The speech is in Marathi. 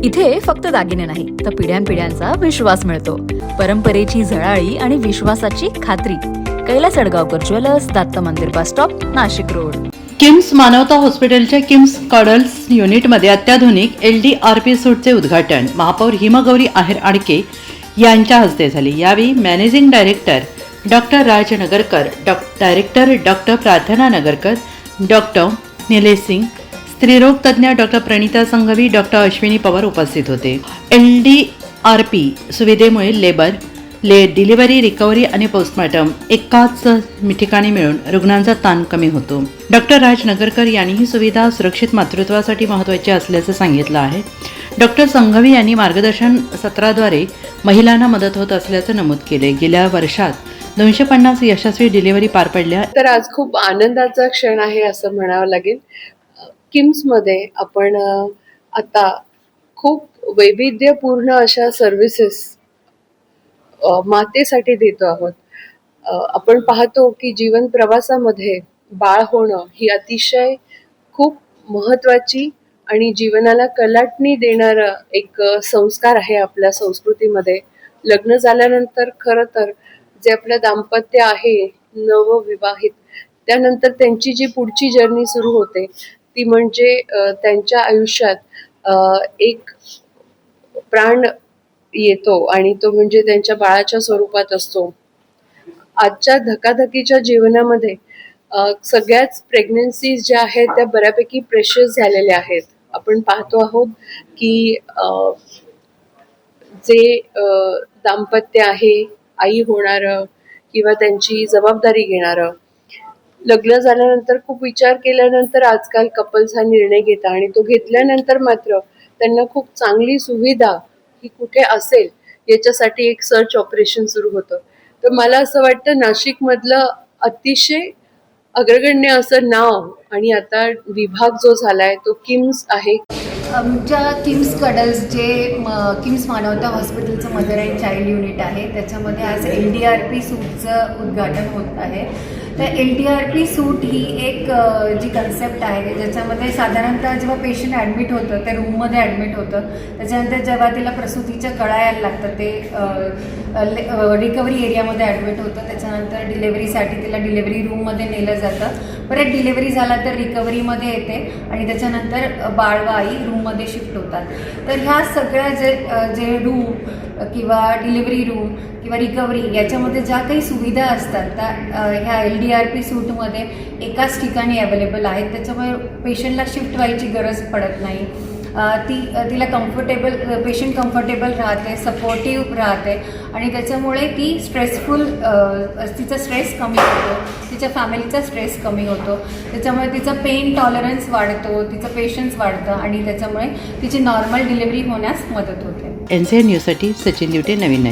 इथे फक्त दागिने नाही तर पिढ्यानपिढ्यांचा विश्वास मिळतो. परंपरेची झळाळी आणि विश्वासाची खात्री. कैलास अडगावकर ज्वेलर्स, दत्त मंदिर bus stop, Nashik road. KIMS मानवता हॉस्पिटलच्या किम्स कडल्स युनिटमध्ये अत्याधुनिक LDRP सूटचे उद्घाटन महापौर हिमगौरी आहेर आडके यांच्या हस्ते झाले. यावेळी मॅनेजिंग डायरेक्टर डॉक्टर राज नगरकर, डायरेक्टर डॉक्टर प्रार्थना नगरकर, डॉक्टर निलेश सिंग, स्त्रीरोग तज्ज्ञ डॉक्टर प्रणिता संघवी, डॉक्टर अश्विनी पवार उपस्थित होते. LDRP सुविधेमुळे डिलिव्हरी, रिकव्हरी आणि पोस्टमॉर्टम एकाच ठिकाणी मिळून रुग्णांचा ताण कमी होतो. डॉक्टर राज नगरकर यांनी ही सुविधा सुरक्षित मातृत्वासाठी महत्त्वाची असल्याचं सांगितलं आहे. डॉक्टर संघवी यांनी मार्गदर्शन सत्राद्वारे महिलांना मदत होत असल्याचं नमूद केले. गेल्या वर्षात 250 यशस्वी डिलिव्हरी पार पडल्या. तर आज खूप आनंदाचा क्षण आहे असं म्हणावं लागेल. किम्समध्ये आपण आता खूप वैविध्यपूर्ण अशा सर्व्हिसेस मातेसाठी देतो आहोत. आपण पाहतो की जीवन प्रवासामध्ये बाळ होणं ही अतिशय खूप महत्त्वाची आणि जीवनाला कलाटणी देणारं एक संस्कार आहे आपल्या संस्कृतीमध्ये. लग्न झाल्यानंतर खरं तर जे आपलं दाम्पत्य आहे नवविवाहित, त्यानंतर त्यांची जी पुढची जर्नी सुरू होते ती म्हणजे त्यांच्या आयुष्यात एक प्राण येतो आणि तो म्हणजे त्यांच्या बाळाच्या स्वरूपात असतो. आजच्या धकाधकीच्या जीवनामध्ये सगळ्याच प्रेग्नन्सीज ज्या आहेत त्या बऱ्यापैकी प्रेशस झालेल्या आहेत. आपण पाहतो आहोत की जे दाम्पत्य आहे, आई होणारं किंवा त्यांची जबाबदारी घेणारं, लग्न झाल्यानंतर खूप विचार केल्यानंतर आजकाल कपल्स हा निर्णय घेतात आणि तो घेतल्यानंतर मात्र त्यांना खूप चांगली सुविधा ही कुठे असेल याच्यासाठी एक सर्च ऑपरेशन सुरू होतं. तर मला असं वाटतं नाशिकमधलं अतिशय अग्रगण्य असं नाव आणि आता विभाग जो झालाय तो किम्स आहे. आमच्या किम्स कडल्स जे किम्स मानवता हॉस्पिटलचं मदर अँड चाइल्ड युनिट आहे त्याच्यामध्ये आज LDRP सूटचं उद्घाटन होत आहे. तर LDRP सूट ही एक जी कन्सेप्ट आहे ज्याच्यामध्ये साधारणतः जेव्हा पेशंट ॲडमिट होतं ते रूममध्ये ॲडमिट होतं, त्याच्यानंतर जेव्हा तिला प्रसूतीच्या कळा यायला लागतं ते रिकव्हरी एरियामध्ये ॲडमिट होतं, त्याच्यानंतर डिलेव्हरीसाठी तिला डिलेव्हरी रूममध्ये नेलं जातं, परत डिलेव्हरी झाला तर रिकव्हरीमध्ये येते आणि त्याच्यानंतर बाळ व आई रूममध्ये शिफ्ट होतात. तर ह्या सगळ्या जे रूम किंवा डिलिव्हरी रूम किंवा रिकव्हरी याच्यामध्ये ज्या काही सुविधा असतात त्या ह्या LDRP सूटमध्ये एकाच ठिकाणी अवेलेबल आहेत. त्याच्यामुळे पेशंटला शिफ्ट व्हायची गरज पडत नाही. तिला पेशंट कम्फर्टेबल राहते, सपोर्टिव्ह राहते आणि त्याच्यामुळे ती तिचा स्ट्रेस कमी होतो, तिच्या फॅमिलीचा स्ट्रेस कमी होतो, त्याच्यामुळे तिचा पेन टॉलरन्स वाढतो, तिचं पेशन्स वाढतं आणि त्याच्यामुळे तिची नॉर्मल डिलिव्हरी होण्यास मदत होते. NCN न्यूजसाठी सचिन दिवटे, नवीन नाशिक.